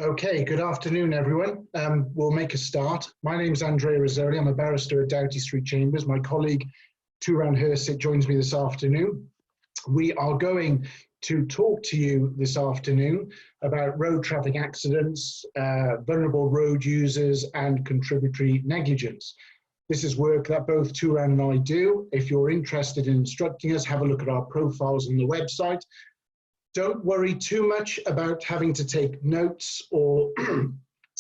Okay, good afternoon, everyone. We'll make a start. My name is Andrea Rizzoli. I'm a barrister at Doughty Street Chambers. My colleague, Turan Hursit, joins me this afternoon. We are going to talk to you this afternoon about road traffic accidents, vulnerable road users, and contributory negligence. This is work that both Turan and I do. If you're interested in instructing us, have a look at our profiles on the website. Don't worry too much about having to take notes or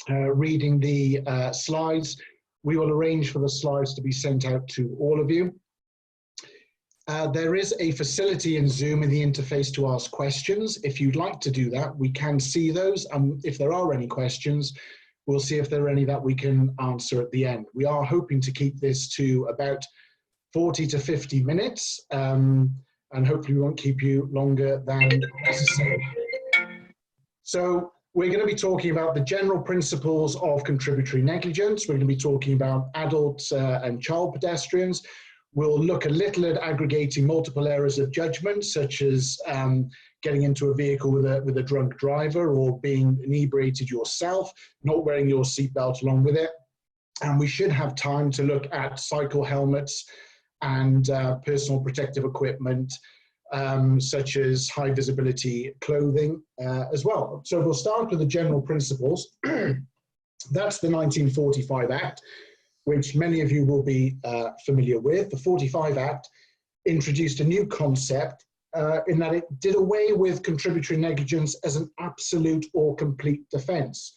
reading the slides. We will arrange for the slides to be sent out to all of you. There is a facility in Zoom in the interface to ask questions. If you'd like to do that, we can see those. If there are any questions, we'll see if there are any that we can answer at the end. We are hoping to keep this to about 40 to 50 minutes. And hopefully we won't keep you longer than necessary. So we're going to be talking about the general principles of contributory negligence. We're going to be talking about adult and child pedestrians. We'll look a little at aggregating multiple errors of judgment, such as getting into a vehicle with a drunk driver or being inebriated yourself, not wearing your seatbelt along with it. And we should have time to look at cycle helmets and personal protective equipment, such as high visibility clothing as well. So we'll start with the general principles. That's the 1945 Act, which many of you will be familiar with. The 45 Act introduced a new concept in that it did away with contributory negligence as an absolute or complete defense,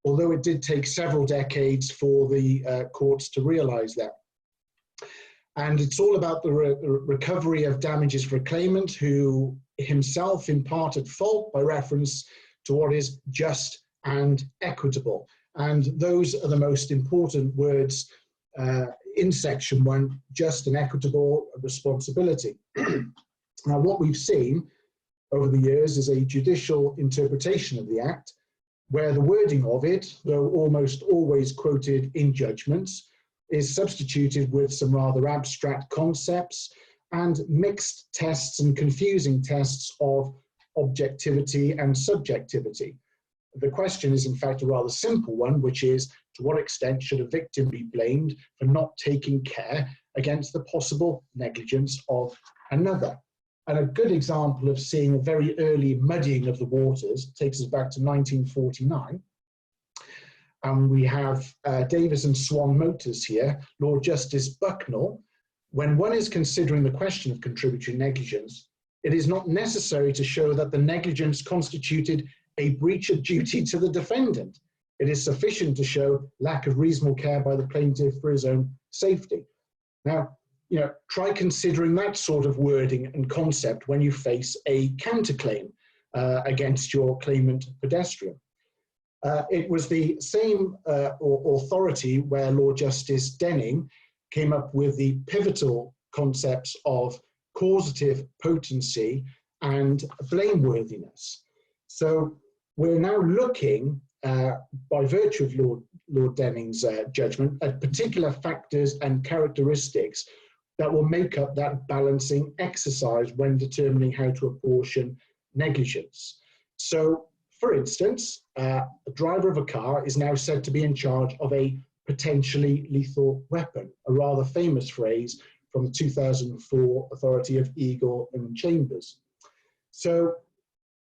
although it did take several decades for the courts to realize that. And it's all about the recovery of damages for a claimant who himself in part at fault by reference to what is just and equitable. And those are the most important words in section 1, just and equitable responsibility. Now, what we've seen over the years is a judicial interpretation of the Act, where the wording of it, though almost always quoted in judgments, is substituted with some rather abstract concepts and mixed tests and confusing tests of objectivity and subjectivity. The question is in fact a rather simple one, which is, to what extent should a victim be blamed for not taking care against the possible negligence of another? And a good example of seeing a very early muddying of the waters takes us back to 1949. And we have Davies and Swan Motors here, Lord Justice Bucknell. When one is considering the question of contributory negligence, it is not necessary to show that the negligence constituted a breach of duty to the defendant. It is sufficient to show lack of reasonable care by the plaintiff for his own safety. Now, try considering that sort of wording and concept when you face a counterclaim against your claimant pedestrian. It was the same authority where Lord Justice Denning came up with the pivotal concepts of causative potency and blameworthiness. So we're now looking, by virtue of Lord Denning's judgment, at particular factors and characteristics that will make up that balancing exercise when determining how to apportion negligence. So, for instance, the driver of a car is now said to be in charge of a potentially lethal weapon, a rather famous phrase from the 2004 authority of Eagle and Chambers. So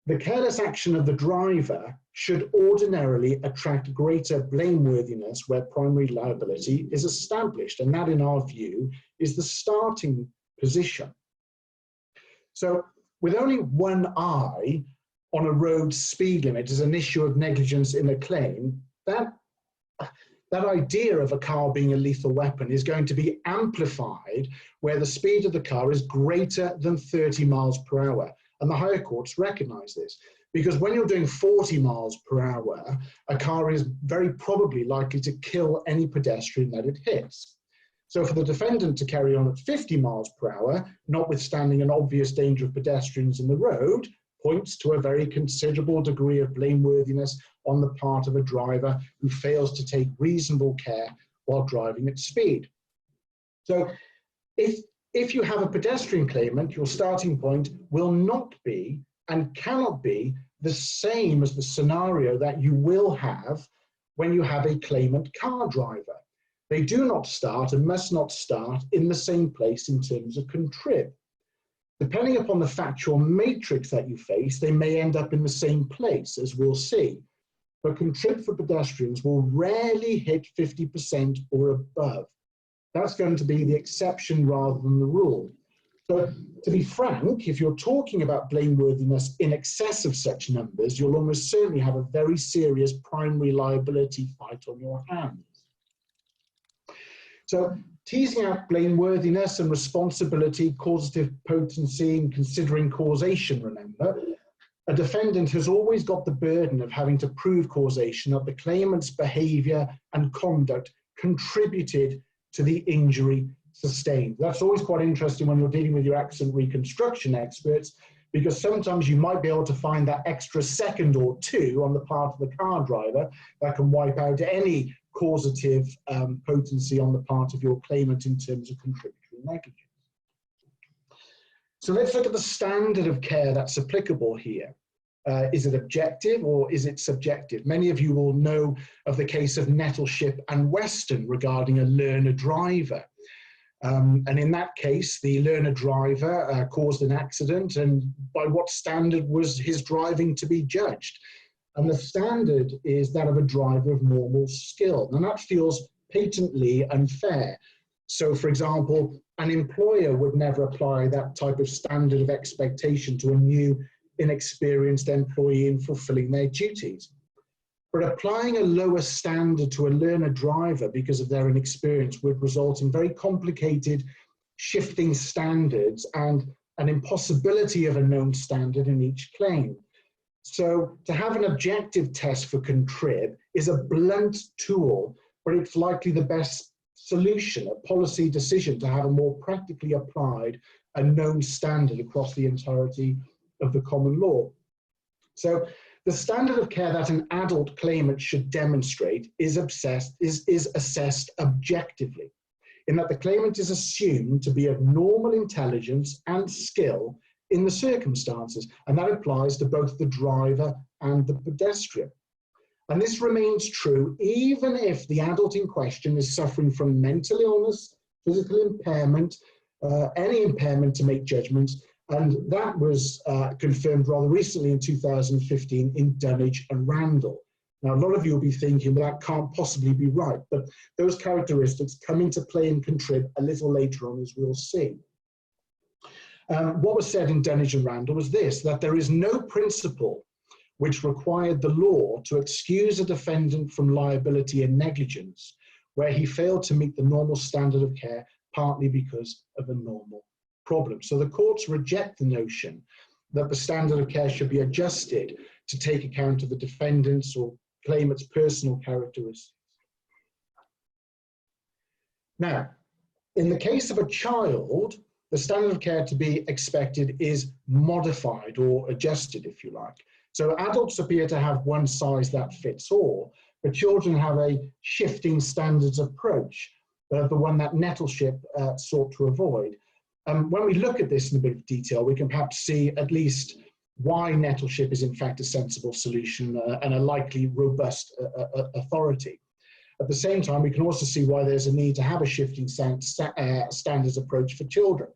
the careless action of the driver should ordinarily attract greater blameworthiness where primary liability is established, and that, in our view, is the starting position. So with only one eye on a road speed limit as an issue of negligence in a claim, that idea of a car being a lethal weapon is going to be amplified where the speed of the car is greater than 30 miles per hour. And the higher courts recognize this, because when you're doing 40 miles per hour, a car is very probably likely to kill any pedestrian that it hits. So for the defendant to carry on at 50 miles per hour, notwithstanding an obvious danger of pedestrians in the road, points to a very considerable degree of blameworthiness on the part of a driver who fails to take reasonable care while driving at speed. So if you have a pedestrian claimant, your starting point will not be and cannot be the same as the scenario that you will have when you have a claimant car driver. They do not start and must not start in the same place in terms of contrib. Depending upon the factual matrix that you face, they may end up in the same place, as we'll see. But contrib for pedestrians will rarely hit 50% or above. That's going to be the exception rather than the rule. So to be frank, if you're talking about blameworthiness in excess of such numbers, you'll almost certainly have a very serious primary liability fight on your hands. So teasing out blameworthiness and responsibility, causative potency, and considering causation, remember, a defendant has always got the burden of having to prove causation that the claimant's behaviour and conduct contributed to the injury sustained. That's always quite interesting when you're dealing with your accident reconstruction experts, because sometimes you might be able to find that extra second or two on the part of the car driver that can wipe out any causative potency on the part of your claimant in terms of contributory negligence. So let's look at the standard of care that's applicable here. Is it objective or is it subjective? Many of you will know of the case of Nettleship and Weston regarding a learner driver. And in that case, the learner driver caused an accident, and by what standard was his driving to be judged? And the standard is that of a driver of normal skill. And that feels patently unfair. So, for example, an employer would never apply that type of standard of expectation to a new, inexperienced employee in fulfilling their duties. But applying a lower standard to a learner driver because of their inexperience would result in very complicated shifting standards and an impossibility of a known standard in each claim. So to have an objective test for contrib is a blunt tool, but it's likely the best solution, a policy decision to have a more practically applied and known standard across the entirety of the common law. So the standard of care that an adult claimant should demonstrate is assessed objectively, in that the claimant is assumed to be of normal intelligence and skill in the circumstances, and that applies to both the driver and the pedestrian. And this remains true even if the adult in question is suffering from mental illness, physical impairment, any impairment to make judgments, and that was confirmed rather recently in 2015 in Dunnage and Randall. Now, a lot of you will be thinking, well, that can't possibly be right, but those characteristics come into play in contrib a little later on, as we'll see. What was said in Dunnage and Randall was this, that there is no principle which required the law to excuse a defendant from liability and negligence where he failed to meet the normal standard of care, partly because of a normal problem. So the courts reject the notion that the standard of care should be adjusted to take account of the defendant's or claimant's personal characteristics. Now, in the case of a child, the standard of care to be expected is modified or adjusted, if you like. So adults appear to have one size that fits all, but children have a shifting standards approach, the one that Nettleship sought to avoid. When we look at this in a bit of detail, we can perhaps see at least why Nettleship is in fact a sensible solution and a likely robust authority. At the same time, we can also see why there's a need to have a shifting standards approach for children,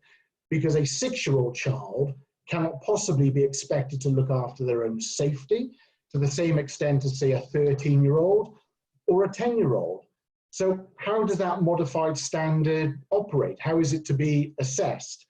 because a 6-year-old child cannot possibly be expected to look after their own safety to the same extent as, say, a 13-year-old or a 10-year-old. So how does that modified standard operate? How is it to be assessed?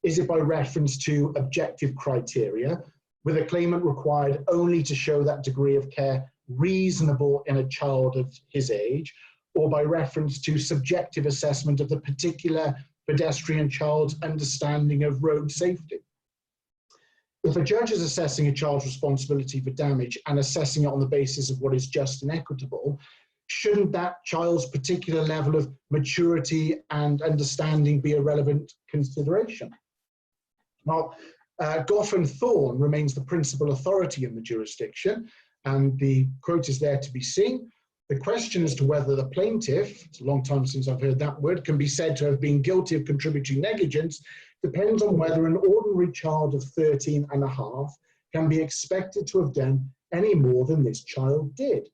Is it by reference to objective criteria, with a claimant required only to show that degree of care reasonable in a child of his age, or by reference to subjective assessment of the particular pedestrian child's understanding of road safety? If a judge is assessing a child's responsibility for damage and assessing it on the basis of what is just and equitable, shouldn't that child's particular level of maturity and understanding be a relevant consideration? Well, Gough and Thorne remains the principal authority in the jurisdiction, and the quote is there to be seen. The question as to whether the plaintiff, it's a long time since I've heard that word, can be said to have been guilty of contributory negligence depends on whether an ordinary child of 13 and a half can be expected to have done any more than this child did.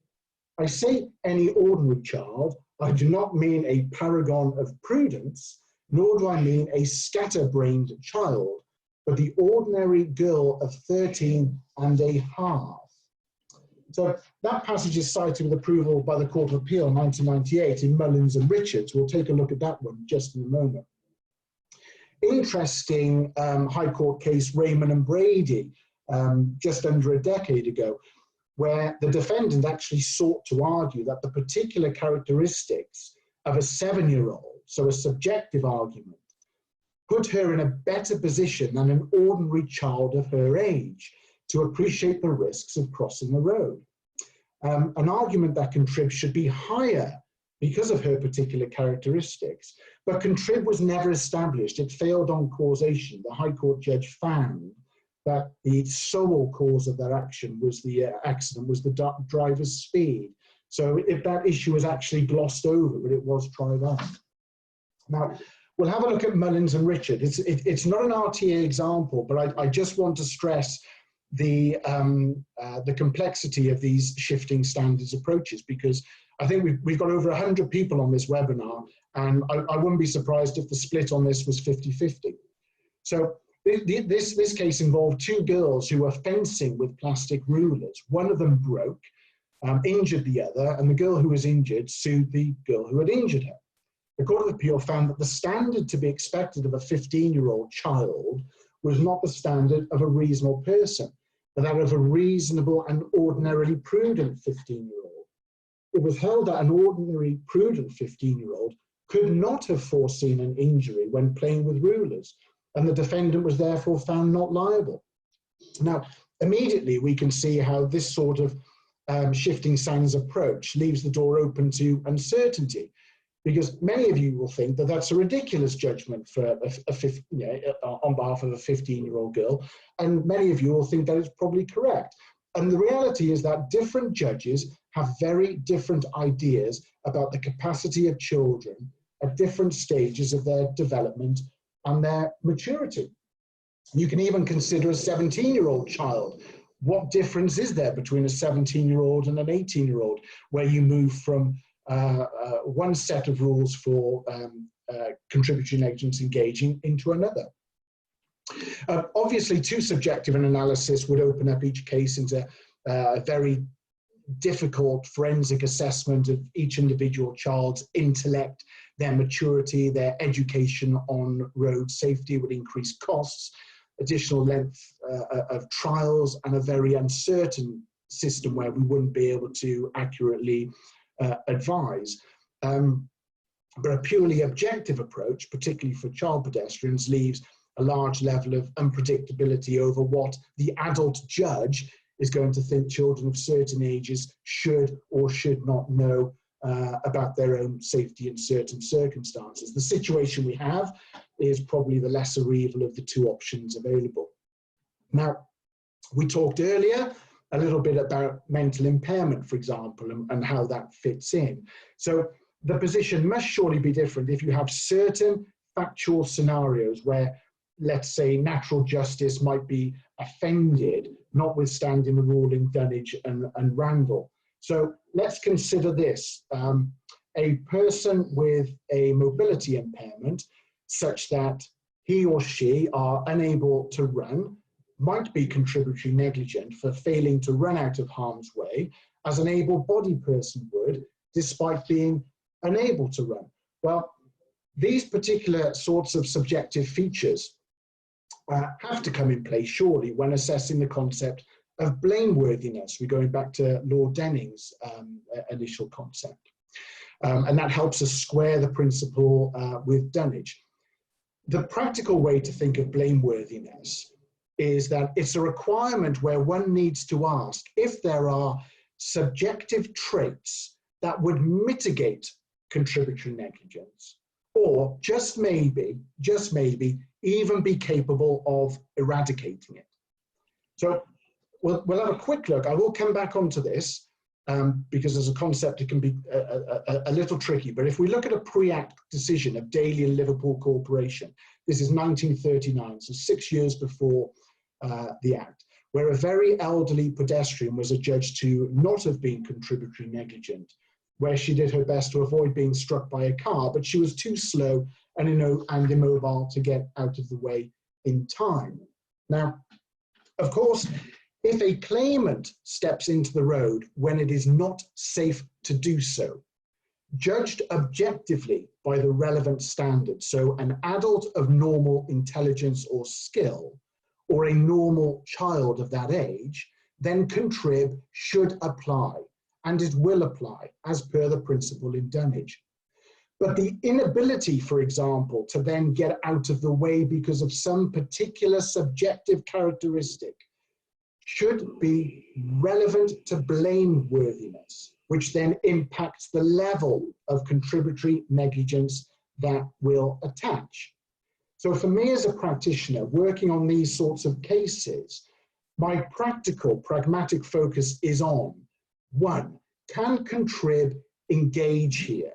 I say any ordinary child, I do not mean a paragon of prudence, nor do I mean a scatterbrained child, but the ordinary girl of 13 and a half. So that passage is cited with approval by the Court of Appeal 1998 in Mullins and Richards. We'll take a look at that one just in a moment. Interesting High Court case, Raymond and Brady, just under a decade ago, where the defendant actually sought to argue that the particular characteristics of a 7-year-old, so a subjective argument, put her in a better position than an ordinary child of her age to appreciate the risks of crossing the road. An argument that Contrib should be higher because of her particular characteristics, but Contrib was never established. It failed on causation. The High Court judge found that the sole cause of their action was the accident, was the driver's speed. So if that issue was actually glossed over, but it was tried on. Now, we'll have a look at Mullins and Richard. It's not an RTA example, but I just want to stress the complexity of these shifting standards approaches, because I think we've got over 100 people on this webinar, and I wouldn't be surprised if the split on this was 50-50. So this case involved two girls who were fencing with plastic rulers. One of them broke, injured the other, and the girl who was injured sued the girl who had injured her. The Court of Appeal found that the standard to be expected of a 15-year-old child was not the standard of a reasonable person, but that of a reasonable and ordinarily prudent 15-year-old. It was held that an ordinary prudent 15-year-old could not have foreseen an injury when playing with rulers, and the defendant was therefore found not liable. Now, immediately we can see how this sort of shifting sands approach leaves the door open to uncertainty, because many of you will think that that's a ridiculous judgment for on behalf of a 15-year-old girl, and many of you will think that it's probably correct. And the reality is that different judges have very different ideas about the capacity of children at different stages of their development and their maturity. You can even consider a 17-year-old child. What difference is there between a 17-year-old and an 18-year-old, where you move from one set of rules for contributory negligence engaging into another? Obviously, too subjective an analysis would open up each case into a very difficult forensic assessment of each individual child's intellect, their maturity, their education on road safety would increase costs, additional length of trials, and a very uncertain system where we wouldn't be able to accurately advise. But a purely objective approach, particularly for child pedestrians, leaves a large level of unpredictability over what the adult judge is going to think children of certain ages should or should not know about their own safety in certain circumstances. The situation we have is probably the lesser evil of the two options available. Now, we talked earlier a little bit about mental impairment, for example, and how that fits in. So the position must surely be different if you have certain factual scenarios where, let's say, natural justice might be offended, notwithstanding the ruling Dunnage and Randall. So let's consider this. A person with a mobility impairment such that he or she are unable to run might be contributory negligent for failing to run out of harm's way, as an able-bodied person would, despite being unable to run. Well, these particular sorts of subjective features have to come in play, surely, when assessing the concept of blameworthiness. We're going back to Lord Denning's initial concept. And that helps us square the principle with Dunnage. The practical way to think of blameworthiness is that it's a requirement where one needs to ask if there are subjective traits that would mitigate contributory negligence, or just maybe, even be capable of eradicating it. So we'll have a quick look. I will come back onto this because as a concept it can be a little tricky, but if we look at a pre-act decision of Daly and Liverpool Corporation, this is 1939, so 6 years before the Act. where a very elderly pedestrian was adjudged to not have been contributory negligent, where she did her best to avoid being struck by a car, but she was too slow and immobile to get out of the way in time. Now, of course, if a claimant steps into the road when it is not safe to do so, judged objectively by the relevant standard, so an adult of normal intelligence or skill, or a normal child of that age, then Contrib should apply, and it will apply as per the principle in dunnage. But the inability, for example, to then get out of the way because of some particular subjective characteristic should be relevant to blameworthiness, which then impacts the level of contributory negligence that will attach. So for me as a practitioner working on these sorts of cases, my pragmatic focus is on, one, can Contrib engage here?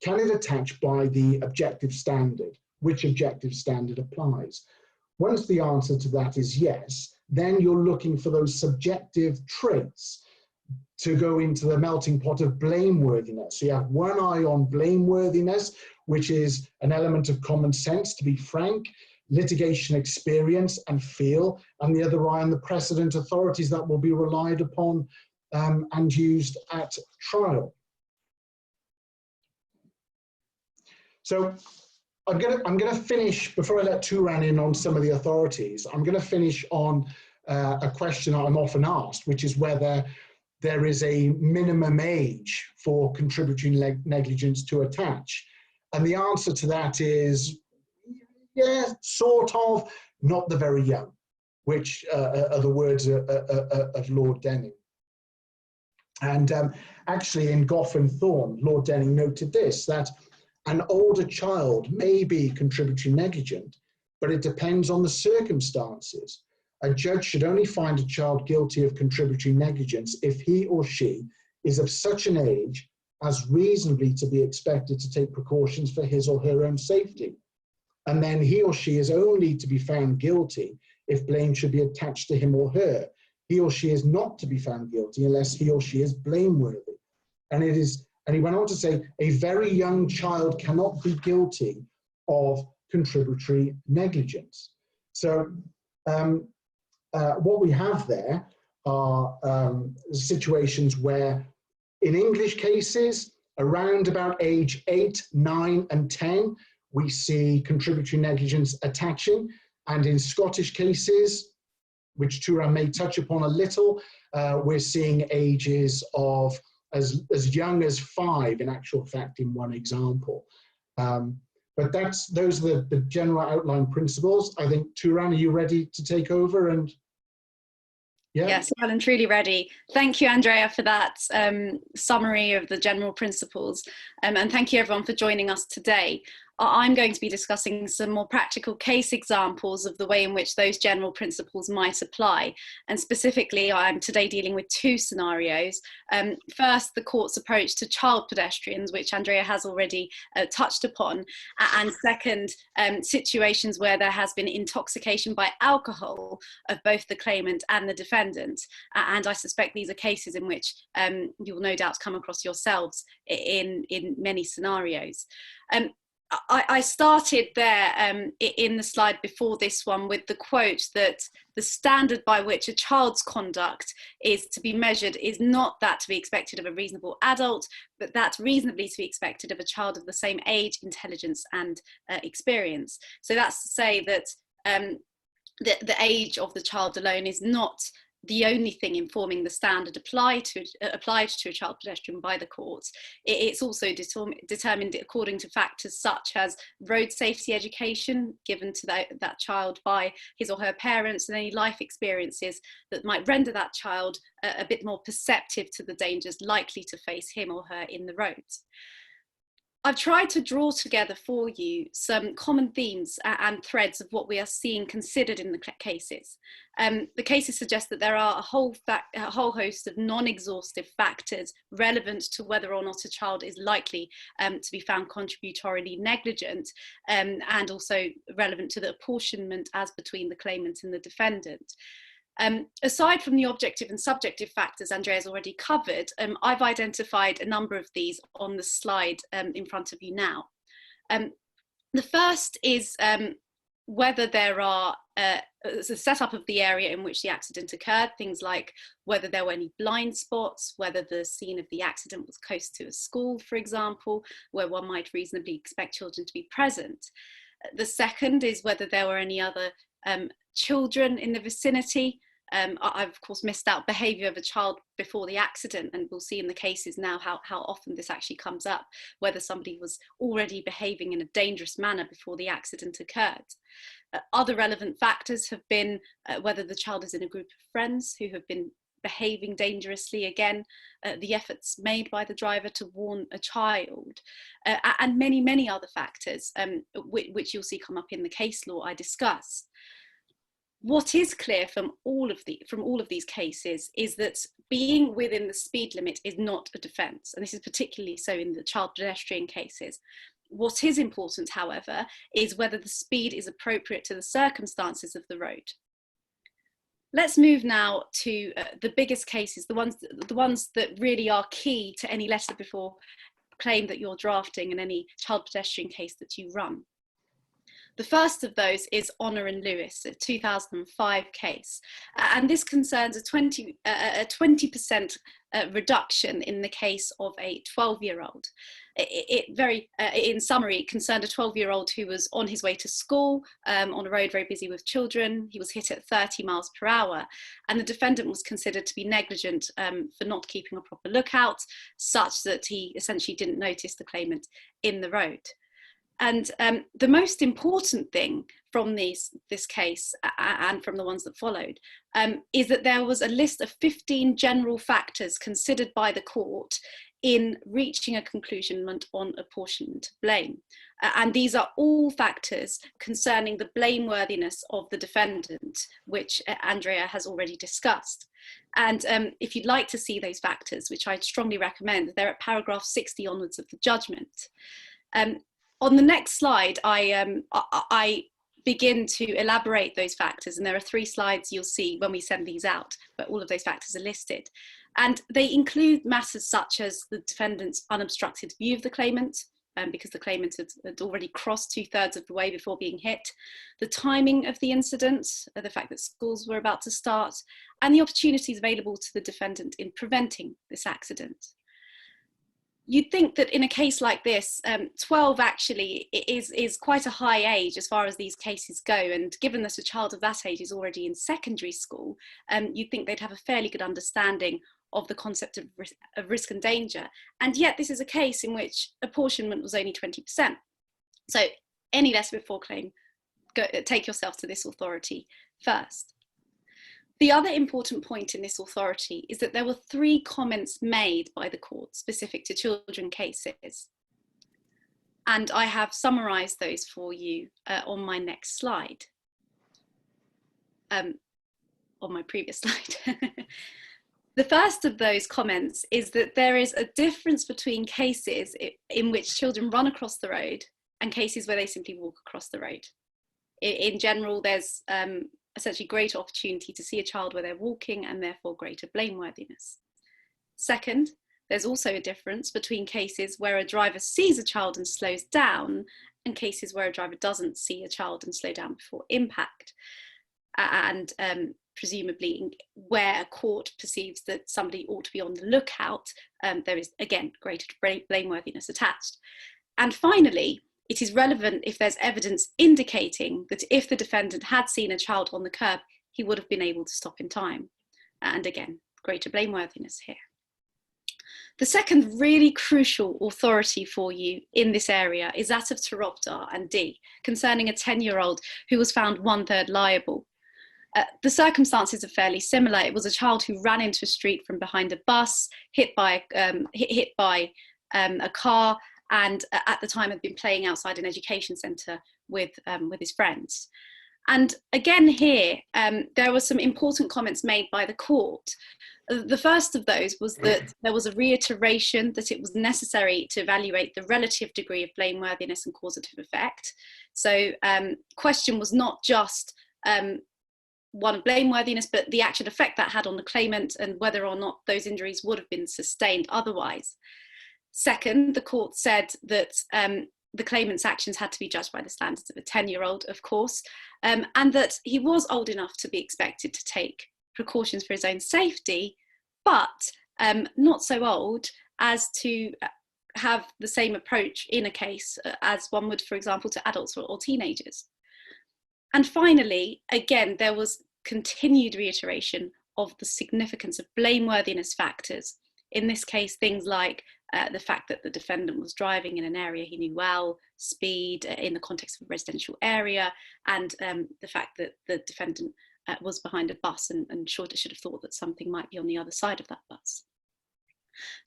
Can it attach by the objective standard? Which objective standard applies? Once the answer to that is yes, then you're looking for those subjective traits to go into the melting pot of blameworthiness. So you have one eye on blameworthiness, which is an element of common sense, to be frank, litigation experience and feel, and the other eye on the precedent authorities that will be relied upon and used at trial. So I'm gonna finish, before I let Turan in on some of the authorities, I'm gonna finish on a question I'm often asked, which is whether there is a minimum age for contributory negligence to attach. And the answer to that is, yeah, sort of, not the very young, which are the words of Lord Denning. And actually in Gough and Thorne, Lord Denning noted this, that an older child may be contributory negligent, but it depends on the circumstances. A judge should only find a child guilty of contributory negligence if he or she is of such an age as reasonably to be expected to take precautions for his or her own safety. And then he or she is only to be found guilty if blame should be attached to him or her. He or she is not to be found guilty unless he or she is blameworthy. And he went on to say, a very young child cannot be guilty of contributory negligence. So what we have there are situations where in English cases, around about age 8, 9, and 10, we see contributory negligence attaching. And in Scottish cases, which Turan may touch upon a little, we're seeing ages of as young as 5, in actual fact, in one example. But those are the general outline principles. I think, Turan, are you ready to take over? And yeah. Yes, well and truly ready. Thank you, Andrea, for that summary of the general principles. And thank you, everyone, for joining us today. I'm going to be discussing some more practical case examples of the way in which those general principles might apply. And specifically, I'm today dealing with 2 scenarios. First, the court's approach to child pedestrians, which Andrea has already touched upon. And second, situations where there has been intoxication by alcohol of both the claimant and the defendant. And I suspect these are cases in which you will no doubt come across yourselves in many scenarios. I started there in the slide before this one with the quote that the standard by which a child's conduct is to be measured is not that to be expected of a reasonable adult, but that reasonably to be expected of a child of the same age, intelligence, and experience. So that's to say that the age of the child alone is not the only thing informing the standard applied to a child pedestrian by the courts. It's also determined according to factors such as road safety education given to that child by his or her parents, and any life experiences that might render that child a bit more perceptive to the dangers likely to face him or her in the roads. I've tried to draw together for you some common themes and threads of what we are seeing considered in the cases. The cases suggest that there are a whole host of non-exhaustive factors relevant to whether or not a child is likely to be found contributory negligent, and also relevant to the apportionment as between the claimant and the defendant. Aside from the objective and subjective factors Andrea's already covered, I've identified a number of these on the slide in front of you now. The first is whether there are the setup of the area in which the accident occurred, things like whether there were any blind spots, whether the scene of the accident was close to a school, for example, where one might reasonably expect children to be present. The second is whether there were any other children in the vicinity. I've of course missed out behaviour of a child before the accident, and we'll see in the cases now how often this actually comes up, whether somebody was already behaving in a dangerous manner before the accident occurred. Other relevant factors have been whether the child is in a group of friends who have been behaving dangerously, again, the efforts made by the driver to warn a child, and many other factors which you'll see come up in the case law I discuss. What is clear from all of these cases is that being within the speed limit is not a defence, and this is particularly so in the child pedestrian cases. What is important, however, is whether the speed is appropriate to the circumstances of the road. Let's move now to the biggest cases, the ones that really are key to any letter before claim that you're drafting and any child pedestrian case that you run. The first of those is Honor and Lewis, a 2005 case, and this concerns a 20% reduction in the case of a 12-year-old. In summary, it concerned a 12-year-old who was on his way to school on a road very busy with children. He was hit at 30 miles per hour, and the defendant was considered to be negligent for not keeping a proper lookout, such that he essentially didn't notice the claimant in the road. And the most important thing from this case and from the ones that followed is that there was a list of 15 general factors considered by the court in reaching a conclusion on apportionment of blame. And these are all factors concerning the blameworthiness of the defendant, which Andrea has already discussed. And if you'd like to see those factors, which I'd strongly recommend, they're at paragraph 60 onwards of the judgment. On the next slide, I begin to elaborate those factors, and there are 3 slides you'll see when we send these out, but all of those factors are listed. And they include matters such as the defendant's unobstructed view of the claimant, because the claimant had already crossed 2/3 of the way before being hit, the timing of the incident, the fact that schools were about to start, and the opportunities available to the defendant in preventing this accident. You'd think that in a case like this, 12 actually is quite a high age as far as these cases go, and given that a child of that age is already in secondary school, you'd think they'd have a fairly good understanding of the concept of risk and danger, and yet this is a case in which apportionment was only 20%. So any letter before claim, take yourself to this authority first. The other important point in this authority is that there were 3 comments made by the court specific to children cases. And I have summarised those for you on my next slide, on my previous slide. The first of those comments is that there is a difference between cases in which children run across the road and cases where they simply walk across the road. In general, there's essentially greater opportunity to see a child where they're walking, and therefore greater blameworthiness. Second, there's also a difference between cases where a driver sees a child and slows down and cases where a driver doesn't see a child and slow down before impact. And presumably where a court perceives that somebody ought to be on the lookout, there is again greater blameworthiness attached. And finally, it is relevant if there's evidence indicating that if the defendant had seen a child on the curb, he would have been able to stop in time. And again, greater blameworthiness here. The second really crucial authority for you in this area is that of Tobias and D, concerning a 10-year-old who was found 1/3 liable. The circumstances are fairly similar. It was a child who ran into a street from behind a bus, hit by a car, and at the time had been playing outside an education centre with his friends. And again here, there were some important comments made by the court. The first of those was that there was a reiteration that it was necessary to evaluate the relative degree of blameworthiness and causative effect. So question was not just one of blameworthiness, but the actual effect that had on the claimant and whether or not those injuries would have been sustained otherwise. Second, the court said that the claimant's actions had to be judged by the standards of a 10-year-old, of course, and that he was old enough to be expected to take precautions for his own safety, but not so old as to have the same approach in a case as one would, for example, to adults or teenagers. And finally, again, there was continued reiteration of the significance of blameworthiness factors. In this case, things like the fact that the defendant was driving in an area he knew well, speed in the context of a residential area, and the fact that the defendant was behind a bus and should have thought that something might be on the other side of that bus.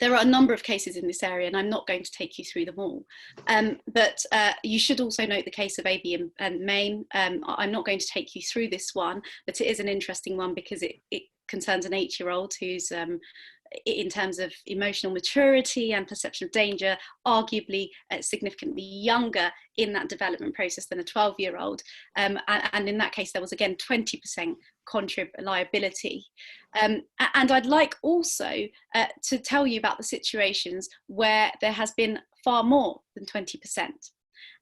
There are a number of cases in this area, and I'm not going to take you through them all. But you should also note the case of AB and Main. I'm not going to take you through this one, but it is an interesting one because it concerns an 8-year-old who's, in terms of emotional maturity and perception of danger, arguably significantly younger in that development process than a 12-year-old. And in that case, there was again 20% Contrib liability. And I'd like also to tell you about the situations where there has been far more than 20%.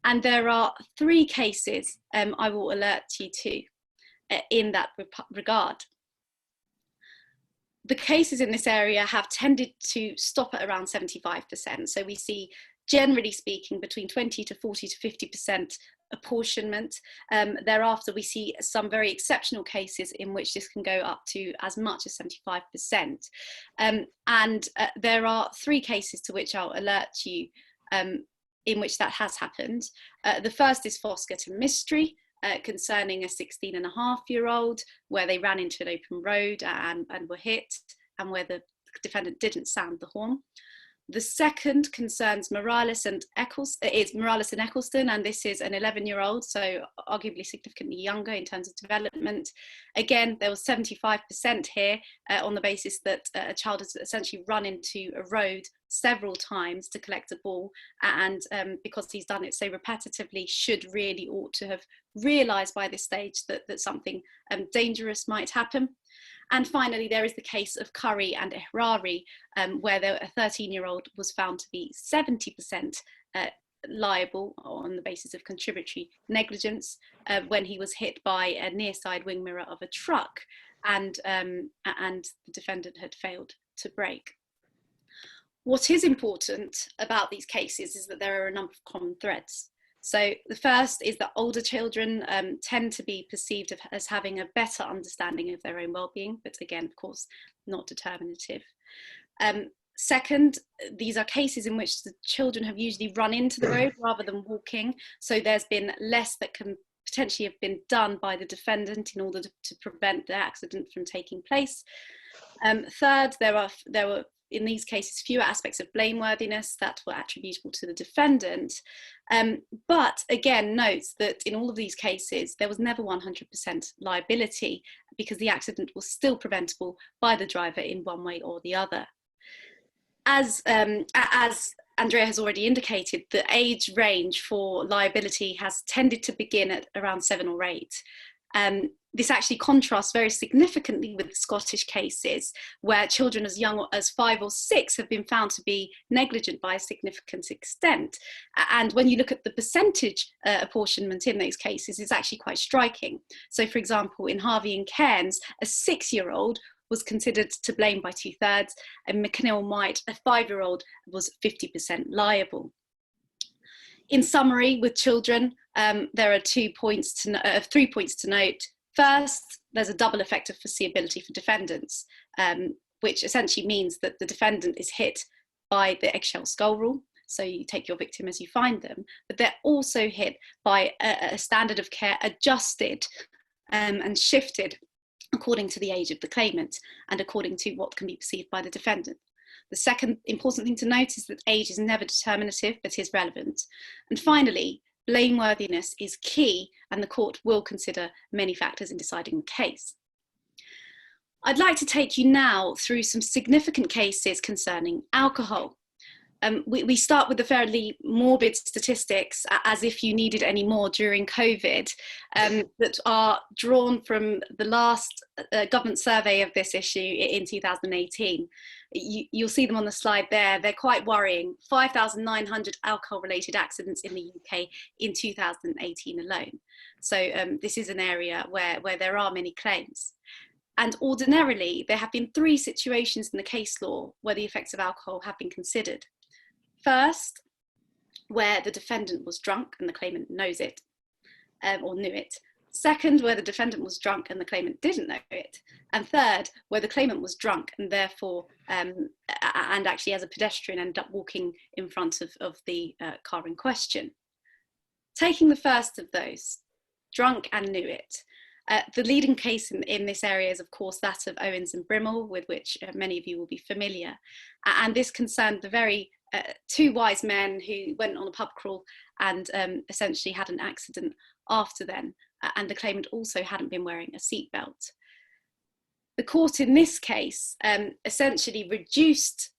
And there are 3 cases I will alert you to in that regard. The cases in this area have tended to stop at around 75%. So we see, generally speaking, between 20 to 40 to 50% apportionment. Thereafter, we see some very exceptional cases in which this can go up to as much as 75%. And there are 3 cases to which I'll alert you in which that has happened. The first is Foskett and Mystery, concerning a 16-and-a-half-year-old where they ran into an open road and were hit, and where the defendant didn't sound the horn. The second concerns Morales and Eccleston, and this is an 11-year-old, so arguably significantly younger in terms of development. Again, there was 75% here on the basis that a child has essentially run into a road several times to collect a ball, and because he's done it so repetitively, ought to have realised by this stage that something dangerous might happen. And finally, there is the case of Curry and Ehrari, where a 13-year-old was found to be 70% liable on the basis of contributory negligence when he was hit by a near side wing mirror of a truck, and the defendant had failed to brake. What is important about these cases is that there are a number of common threads. So the first is that older children tend to be perceived as having a better understanding of their own well-being, but again, of course, not determinative. Second, these are cases in which the children have usually run into the road rather than walking, so there's been less that can potentially have been done by the defendant in order to prevent the accident from taking place. Third, there were in these cases fewer aspects of blameworthiness that were attributable to the defendant, but again notes that in all of these cases there was never 100% liability because the accident was still preventable by the driver in one way or the other. As Andrea has already indicated, the age range for liability has tended to begin at around 7 or 8. This actually contrasts very significantly with the Scottish cases where children as young as 5 or 6 have been found to be negligent by a significant extent. And when you look at the percentage apportionment in those cases, it's actually quite striking. So for example, in Harvey and Cairns, a 6-year-old was considered to blame by 2/3, and McNeil White, a 5-year-old, was 50% liable. In summary, with children, there are 3 points to note. First, there's a double effect of foreseeability for defendants, which essentially means that the defendant is hit by the eggshell skull rule. So you take your victim as you find them, but they're also hit by a standard of care adjusted and shifted according to the age of the claimant and according to what can be perceived by the defendant. The second important thing to note is that age is never determinative, but is relevant. And finally, blameworthiness is key, and the court will consider many factors in deciding the case. I'd like to take you now through some significant cases concerning alcohol. We start with the fairly morbid statistics, as if you needed any more during COVID, that are drawn from the last government survey of this issue in 2018. You'll see them on the slide there. They're quite worrying. 5,900 alcohol-related accidents in the UK in 2018 alone. So this is an area where there are many claims. And ordinarily, there have been 3 situations in the case law where the effects of alcohol have been considered. First, where the defendant was drunk and the claimant knows it, or knew it. Second, where the defendant was drunk and the claimant didn't know it. And third, where the claimant was drunk and therefore, and actually as a pedestrian ended up walking in front of the car in question. Taking the first of those, drunk and knew it. The leading case in this area is, of course, that of Owens and Brimmel, with which many of you will be familiar. And this concerned the very 2 wise men who went on a pub crawl and essentially had an accident after then. And the claimant also hadn't been wearing a seatbelt. The court in this case essentially reduced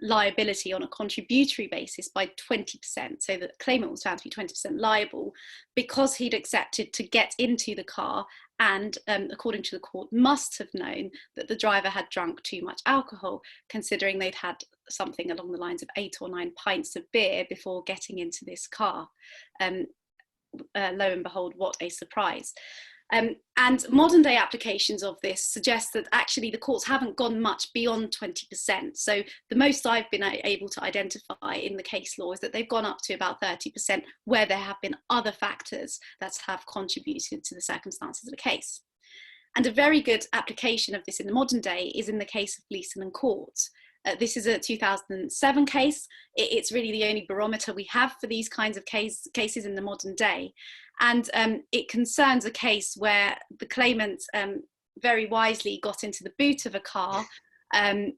liability on a contributory basis by 20%. So the claimant was found to be 20% liable because he'd accepted to get into the car and, according to the court, must have known that the driver had drunk too much alcohol, considering they'd had something along the lines of 8 or 9 pints of beer before getting into this car. Lo and behold, what a surprise. And modern day applications of this suggest that actually the courts haven't gone much beyond 20%. So the most I've been able to identify in the case law is that they've gone up to about 30% where there have been other factors that have contributed to the circumstances of the case. And a very good application of this in the modern day is in the case of Gleeson and Court. This is a 2007 case. It's really the only barometer we have for these kinds of cases in the modern day. And it concerns a case where the claimant very wisely got into the boot of a car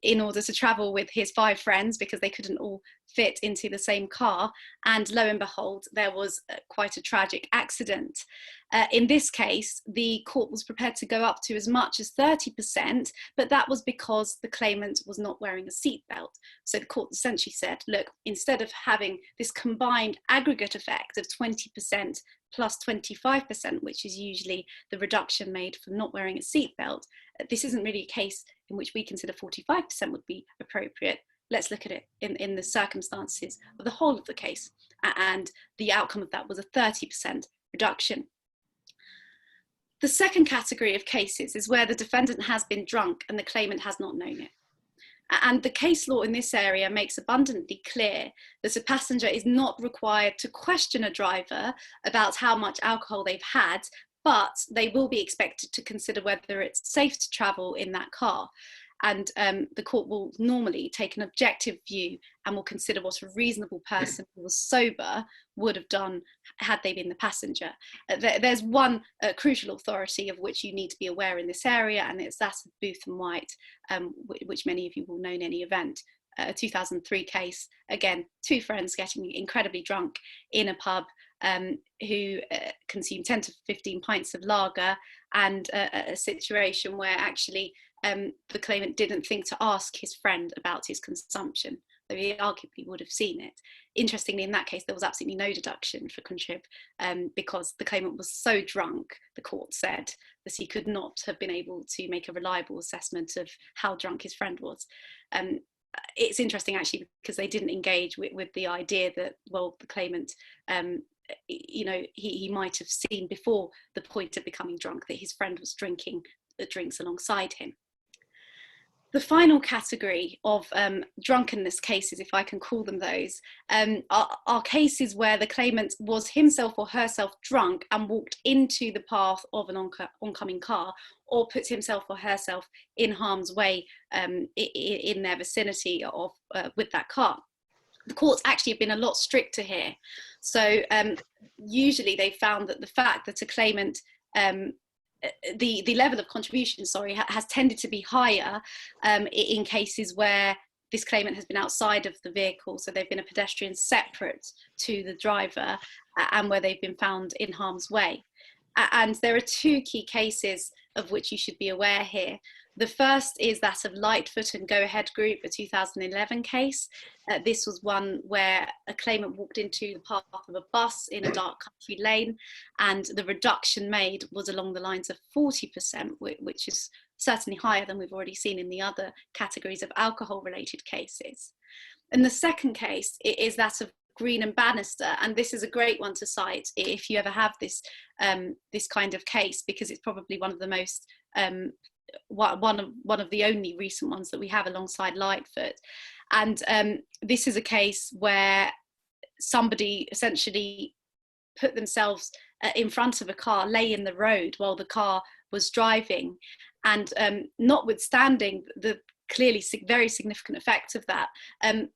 in order to travel with his 5 friends because they couldn't all fit into the same car. And lo and behold, there was quite a tragic accident. In this case, the court was prepared to go up to as much as 30%, but that was because the claimant was not wearing a seatbelt. So the court essentially said, look, instead of having this combined aggregate effect of 20% plus 25%, which is usually the reduction made for not wearing a seatbelt, this isn't really a case in which we consider 45% would be appropriate. Let's look at it in the circumstances of the whole of the case. And the outcome of that was a 30% reduction. The second category of cases is where the defendant has been drunk and the claimant has not known it. And the case law in this area makes abundantly clear that a passenger is not required to question a driver about how much alcohol they've had, but they will be expected to consider whether it's safe to travel in that car. And the court will normally take an objective view and will consider what a reasonable person who was sober would have done had they been the passenger. There's one crucial authority of which you need to be aware in this area, and it's that of Booth and White, which many of you will know in any event. A 2003 case, again, 2 friends getting incredibly drunk in a pub who consumed 10 to 15 pints of lager, and a situation where actually the claimant didn't think to ask his friend about his consumption, though he arguably would have seen it. Interestingly, in that case, there was absolutely no deduction for Contrib because the claimant was so drunk, the court said, that he could not have been able to make a reliable assessment of how drunk his friend was. It's interesting, actually, because they didn't engage with the idea that, well, the claimant, you know, he might have seen before the point of becoming drunk that his friend was drinking the drinks alongside him. The final category of drunkenness cases, if I can call them those, are cases where the claimant was himself or herself drunk and walked into the path of an oncoming car, or put himself or herself in harm's way in their vicinity of with that car. The courts actually have been a lot stricter here. So usually they found that the fact that a claimant the level of contribution, has tended to be higher in cases where this claimant has been outside of the vehicle, so they've been a pedestrian separate to the driver, and where they've been found in harm's way. And there are 2 key cases of which you should be aware here. The first is that of Lightfoot and Go Ahead Group, a 2011 case. This was one where a claimant walked into the path of a bus in a dark country lane, and the reduction made was along the lines of 40%, which is certainly higher than we've already seen in the other categories of alcohol-related cases. And the second case is that of Green and Bannister, and this is a great one to cite if you ever have this this kind of case, because it's probably one of the most one of the only recent ones that we have alongside Lightfoot. And this is a case where somebody essentially put themselves in front of a car, lay in the road while the car was driving, and notwithstanding the clearly very significant effect of that,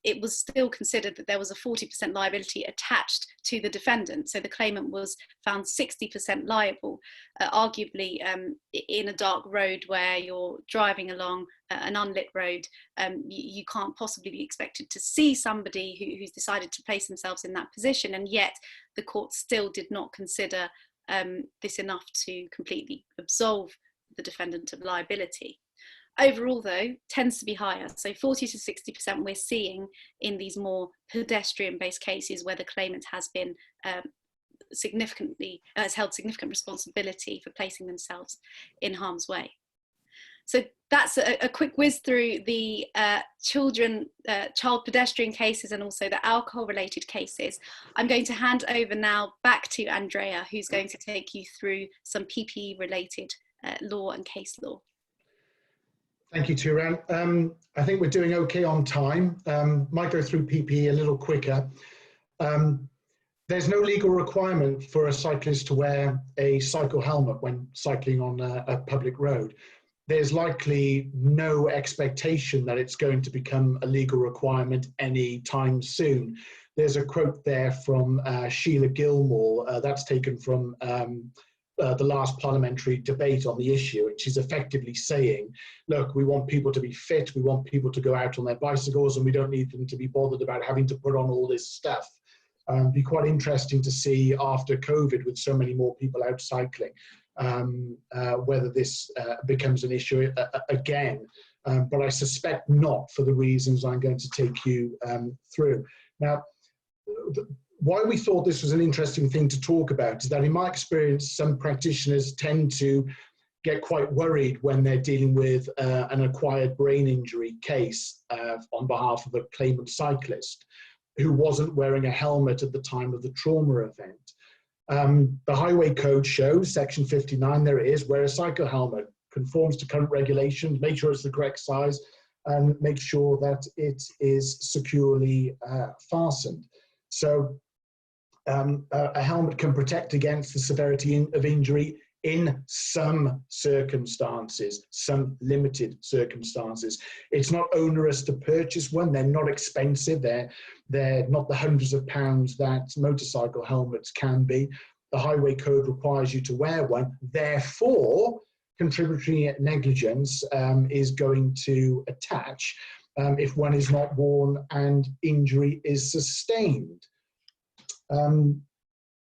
it was still considered that there was a 40% liability attached to the defendant. So the claimant was found 60% liable, arguably in a dark road where you're driving along an unlit road. You can't possibly be expected to see somebody who's decided to place themselves in that position, and yet the court still did not consider this enough to completely absolve the defendant of liability. Overall, though, tends to be higher. So 40 to 60% we're seeing in these more pedestrian-based cases where the claimant has been has held significant responsibility for placing themselves in harm's way. So that's a quick whiz through the child pedestrian cases and also the alcohol-related cases. I'm going to hand over now back to Andrea, who's going to take you through some PPE-related law and case law. Thank you, Turan. I think we're doing okay on time. Might go through PPE a little quicker. There's no legal requirement for a cyclist to wear a cycle helmet when cycling on a public road. There's likely no expectation that it's going to become a legal requirement anytime soon. There's a quote there from Sheila Gilmore, that's taken from the last parliamentary debate on the issue, and she's effectively saying, look, we want people to be fit, we want people to go out on their bicycles, and we don't need them to be bothered about having to put on all this stuff. It'd be quite interesting to see after COVID, with so many more people out cycling, whether this becomes an issue again, but I suspect not, for the reasons I'm going to take you through. Now, why we thought this was an interesting thing to talk about is that in my experience, some practitioners tend to get quite worried when they're dealing with an acquired brain injury case on behalf of a claimant cyclist who wasn't wearing a helmet at the time of the trauma event. The Highway Code shows, section 59, there it is, wear a cycle helmet, conforms to current regulations, make sure it's the correct size, and make sure that it is securely fastened. So a helmet can protect against the severity of injury in some circumstances, some limited circumstances. It's not onerous to purchase one. They're not expensive. They're not the hundreds of pounds that motorcycle helmets can be. The Highway Code requires you to wear one. Therefore, contributory negligence is going to attach if one is not worn and injury is sustained.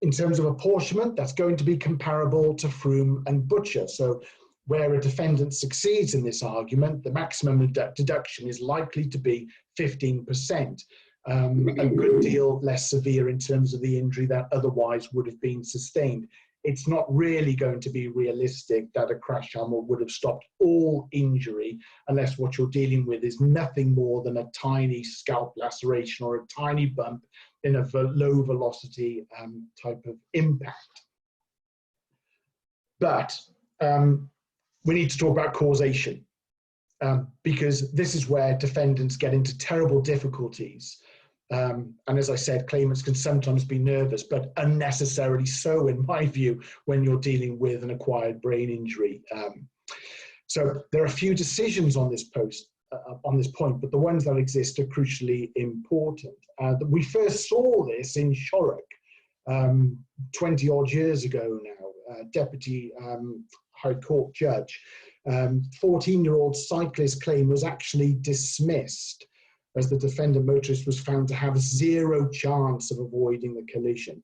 In terms of apportionment, that's going to be comparable to Froome and Butcher. So where a defendant succeeds in this argument, the maximum deduction is likely to be 15%, a good deal less severe in terms of the injury that otherwise would have been sustained. It's not really going to be realistic that a crash helmet would have stopped all injury unless what you're dealing with is nothing more than a tiny scalp laceration or a tiny bump in a low velocity type of impact. But we need to talk about causation because this is where defendants get into terrible difficulties. And as I said, claimants can sometimes be nervous, but unnecessarily so, in my view, when you're dealing with an acquired brain injury. So there are a few decisions on this point, but the ones that exist are crucially important. We first saw this in Shorrock 20 odd years ago now, Deputy High Court Judge. 14-year-old cyclist claim was actually dismissed as the defendant motorist was found to have zero chance of avoiding the collision.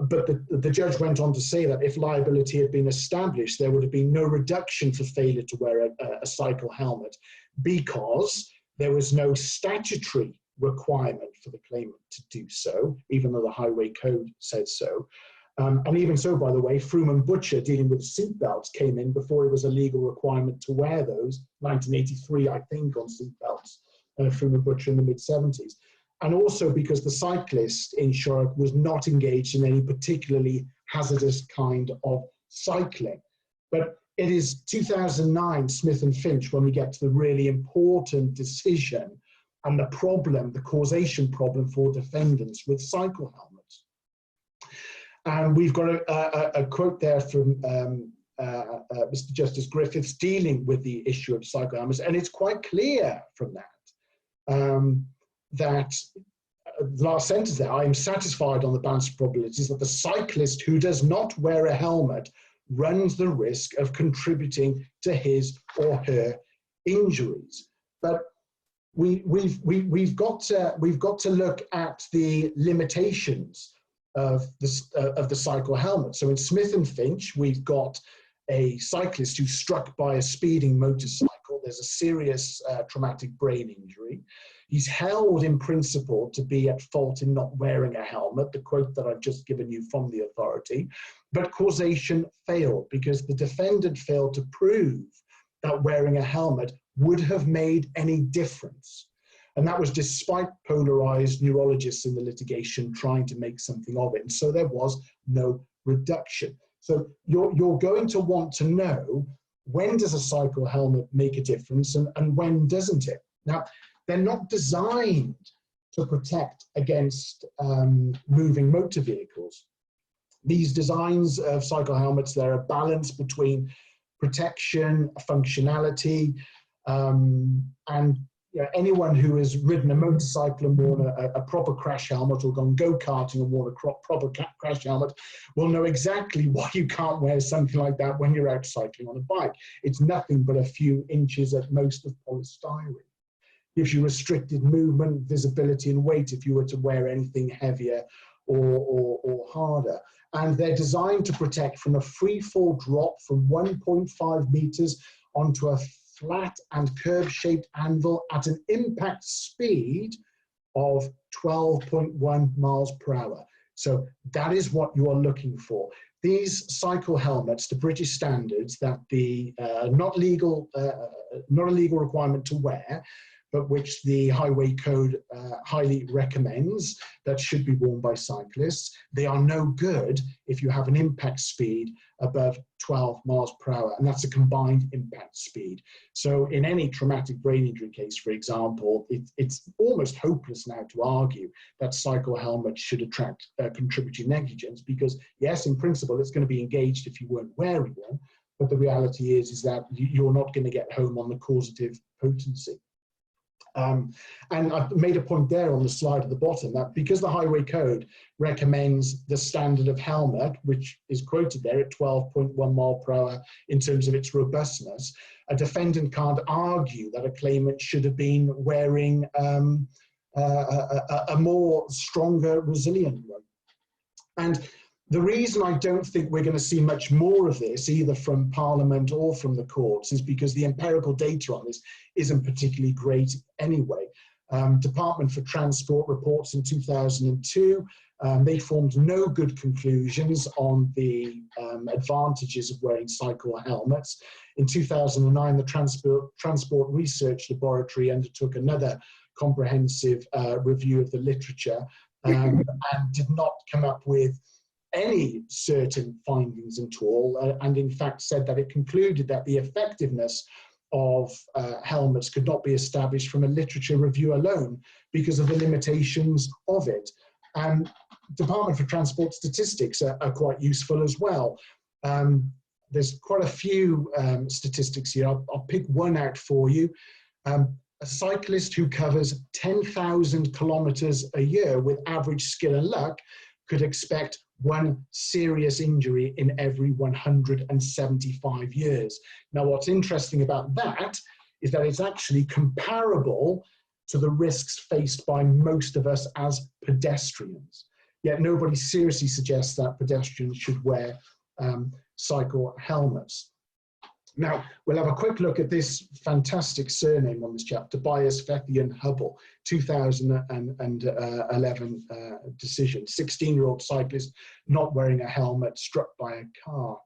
but the judge went on to say that if liability had been established, there would have been no reduction for failure to wear a cycle helmet, because there was no statutory requirement for the claimant to do so, even though the Highway Code said so. And even so, by the way, Froome and Butcher, dealing with seatbelts, came in before it was a legal requirement to wear those. 1983, I think, on seatbelts, Froome and Butcher in the mid-70s. And also because the cyclist insurer was not engaged in any particularly hazardous kind of cycling. But it is 2009, Smith and Finch, when we get to the really important decision and the problem, the causation problem for defendants with cycle helmets. And we've got a quote there from Mr. Justice Griffiths dealing with the issue of cycle helmets, and it's quite clear from that that the last sentence there, I am satisfied on the balance of probabilities that the cyclist who does not wear a helmet runs the risk of contributing to his or her injuries. But we've got to look at the limitations of the cycle helmet. So in Smith and Finch, we've got a cyclist who's struck by a speeding motorcycle. There's a serious traumatic brain injury. He's held in principle to be at fault in not wearing a helmet, the quote that I've just given you from the authority, but causation failed because the defendant failed to prove that wearing a helmet would have made any difference. And that was despite polarized neurologists in the litigation trying to make something of it. And so there was no reduction. So you're going to want to know, when does a cycle helmet make a difference and when doesn't it? Now, they're not designed to protect against moving motor vehicles. These designs of cycle helmets, they're a balance between protection, functionality, and anyone who has ridden a motorcycle and worn a proper crash helmet, or gone go-karting and worn a proper crash helmet, will know exactly why you can't wear something like that when you're out cycling on a bike. It's nothing but a few inches at most of polystyrene. Gives you restricted movement, visibility, and weight if you were to wear anything heavier or harder. And they're designed to protect from a free fall drop from 1.5 meters onto a flat and curve-shaped anvil at an impact speed of 12.1 miles per hour. So that is what you are looking for. These cycle helmets, the British standards, that the not a legal requirement to wear, but which the Highway Code highly recommends, that should be worn by cyclists. They are no good if you have an impact speed above 12 miles per hour, and that's a combined impact speed. So in any traumatic brain injury case, for example, it's almost hopeless now to argue that cycle helmets should attract contributory negligence, because yes, in principle, it's going to be engaged if you weren't wearing one, but the reality is that you're not going to get home on the causative potency. And I've made a point there on the slide at the bottom that because the Highway Code recommends the standard of helmet, which is quoted there at 12.1 mile per hour in terms of its robustness, a defendant can't argue that a claimant should have been wearing a more stronger, resilient one. And the reason I don't think we're going to see much more of this, either from Parliament or from the courts, is because the empirical data on this isn't particularly great anyway. Department for Transport reports in 2002, they formed no good conclusions on the advantages of wearing cycle helmets. In 2009, the Transport Research Laboratory undertook another comprehensive review of the literature and did not come up with any certain findings at all, and in fact said that it concluded that the effectiveness of helmets could not be established from a literature review alone because of the limitations of it. And Department for Transport statistics are quite useful as well. There's quite a few statistics here. I'll pick one out for you. A cyclist who covers 10,000 kilometers a year with average skill and luck could expect one serious injury in every 175 years. Now, what's interesting about that is that it's actually comparable to the risks faced by most of us as pedestrians. yet nobody seriously suggests that pedestrians should wear cycle helmets. Now, we'll have a quick look at this fantastic surname on this chap, Tobias, Phethean-Hubble, 2011 decision. 16-year-old cyclist not wearing a helmet, struck by a car.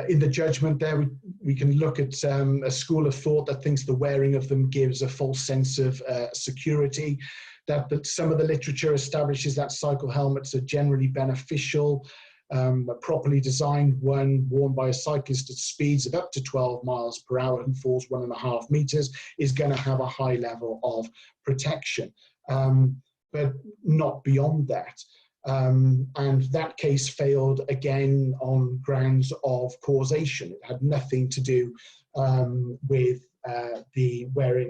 In the judgment there, we can look at a school of thought that thinks the wearing of them gives a false sense of security, that some of the literature establishes that cycle helmets are generally beneficial. A properly designed one worn by a cyclist at speeds of up to 12 miles per hour and falls 1.5 meters is going to have a high level of protection, but not beyond that. And that case failed again on grounds of causation. It had nothing to do with the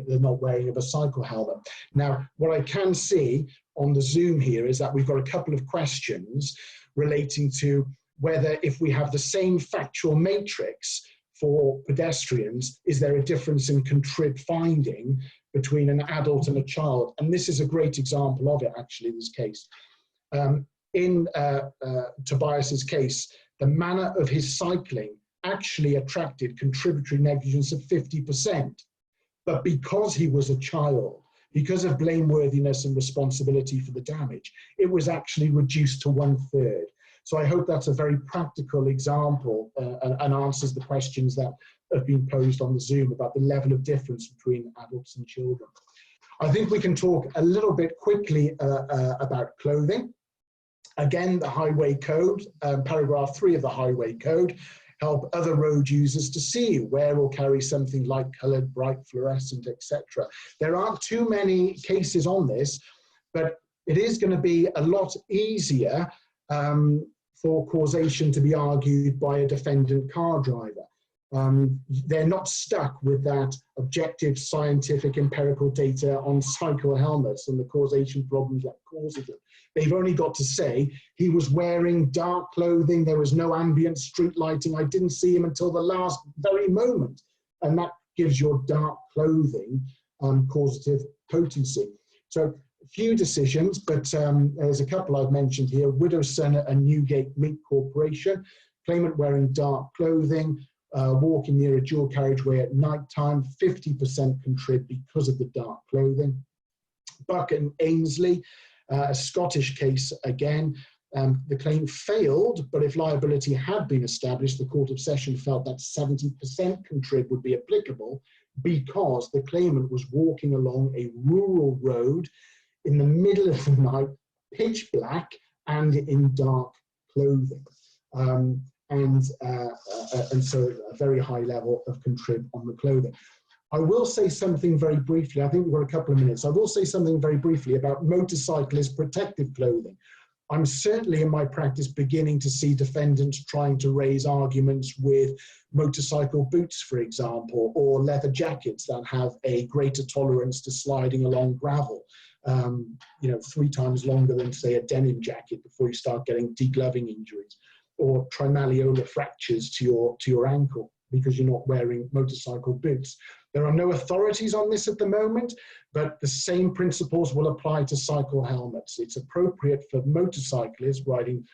not wearing of a cycle helmet. Now, what I can see on the Zoom here is that we've got a couple of questions relating to whether, if we have the same factual matrix for pedestrians, is there a difference in Contrib finding between an adult and a child? And this is a great example of it, actually, this case. In Tobias's case, the manner of his cycling actually attracted contributory negligence of 50%. But because he was a child, because of blameworthiness and responsibility for the damage, it was actually reduced to 1/3. So I hope that's a very practical example and answers the questions that have been posed on the Zoom about the level of difference between adults and children. I think we can talk a little bit quickly about clothing. Again, the Highway Code, paragraph 3 of the Highway Code, help other road users to see, wear or carry something light-coloured, bright, fluorescent, etc. There aren't too many cases on this, but it is going to be a lot easier for causation to be argued by a defendant car driver. They're not stuck with that objective, scientific, empirical data on cycle helmets and the causation problems that causes them. They've only got to say, he was wearing dark clothing, there was no ambient street lighting, I didn't see him until the last very moment. And that gives your dark clothing causative potency. So a few decisions, but there's a couple I've mentioned here. Widowson and Newgate Meat Corporation, claimant wearing dark clothing, walking near a dual carriageway at night time, 50% Contrib because of the dark clothing. Buck and Ainsley, a Scottish case again. The claim failed, but if liability had been established, the Court of Session felt that 70% Contrib would be applicable because the claimant was walking along a rural road in the middle of the night, pitch black and in dark clothing. And so a very high level of Contrib on the clothing. I will say something very briefly, I think we've got a couple of minutes. I will say something very briefly about motorcyclist protective clothing. I'm certainly in my practice beginning to see defendants trying to raise arguments with motorcycle boots, for example, or leather jackets that have a greater tolerance to sliding along gravel. 3 times longer than, say, a denim jacket before you start getting degloving injuries, or trimalleolar fractures to your ankle because you're not wearing motorcycle boots. There are no authorities on this at the moment, but the same principles will apply to cycle helmets. It's appropriate for motorcyclists riding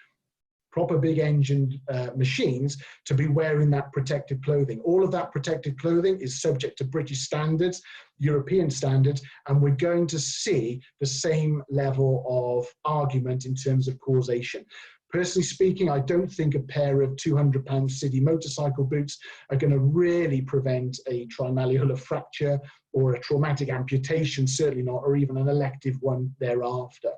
proper big engined machines to be wearing that protective clothing. All of that protective clothing is subject to British standards, European standards, and we're going to see the same level of argument in terms of causation. Personally speaking, I don't think a pair of £200 city motorcycle boots are going to really prevent a trimalleolar fracture or a traumatic amputation, certainly not, or even an elective one thereafter.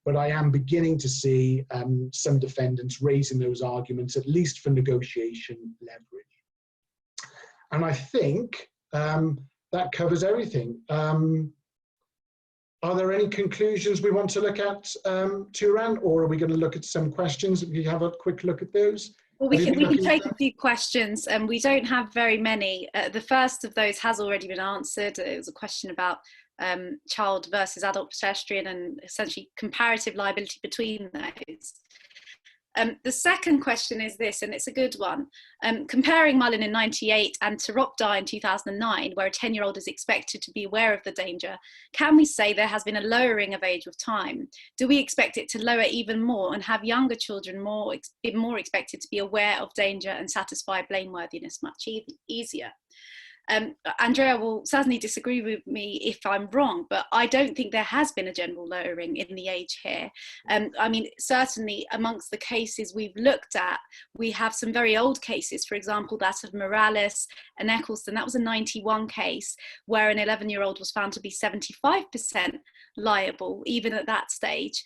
But I am beginning to see some defendants raising those arguments, at least for negotiation leverage. And I think that covers everything. Are there any conclusions we want to look at, Turan, or are we going to look at some questions? If you have a quick look at those. Well, we can take a few questions, and we don't have very many. The first of those has already been answered. It was a question about child versus adult pedestrian and essentially comparative liability between those. The second question is this, and it's a good one. Comparing Mullen in 98 and Taropdai in 2009, where a 10-year-old is expected to be aware of the danger, can we say there has been a lowering of age with time? Do we expect it to lower even more and have younger children more expected to be aware of danger and satisfy blameworthiness much easier? Andrea will certainly disagree with me if I'm wrong, but I don't think there has been a general lowering in the age here. I mean, certainly amongst the cases we've looked at, we have some very old cases, for example, that of Morales and Eccleston. That was a 91 case where an 11-year-old was found to be 75% liable, even at that stage.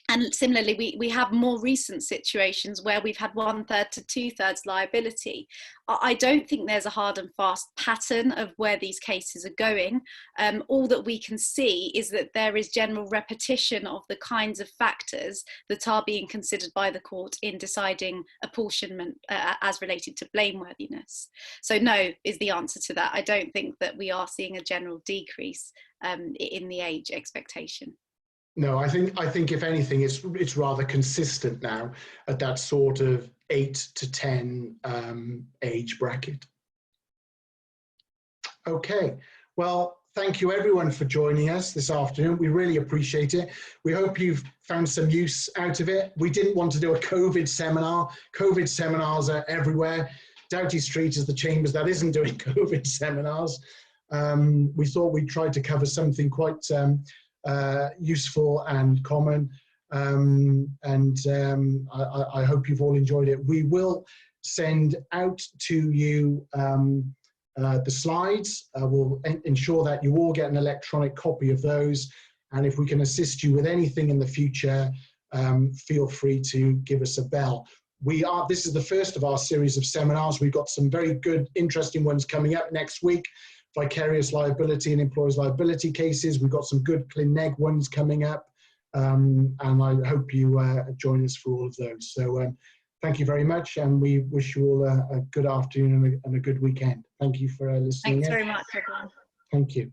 And similarly, we have more recent situations where we've had 1/3 to 2/3 liability. I don't think there's a hard and fast pattern of where these cases are going. All that we can see is that there is general repetition of the kinds of factors that are being considered by the court in deciding apportionment as related to blameworthiness. So no is the answer to that. I don't think that we are seeing a general decrease in the age expectation. No, I think if anything, it's rather consistent now at that sort of 8 to 10 age bracket. Okay, well, thank you everyone for joining us this afternoon. We really appreciate it. We hope you've found some use out of it. We didn't want to do a COVID seminar. COVID seminars are everywhere. Doughty Street is the chambers that isn't doing COVID seminars. We thought we'd try to cover something quite useful and common, I hope you've all enjoyed it. We will send out to you the slides. We'll ensure that you all get an electronic copy of those, and if we can assist you with anything in the future, feel free to give us a bell. This is the first of our series of seminars. We've got some very good, interesting ones coming up next week. Vicarious liability and employer's liability cases. We've got some good ClinNeg ones coming up, and I hope you join us for all of those. So thank you very much, and we wish you all a good afternoon and a good weekend. Thank you for listening. Thanks very much, everyone. Thank you.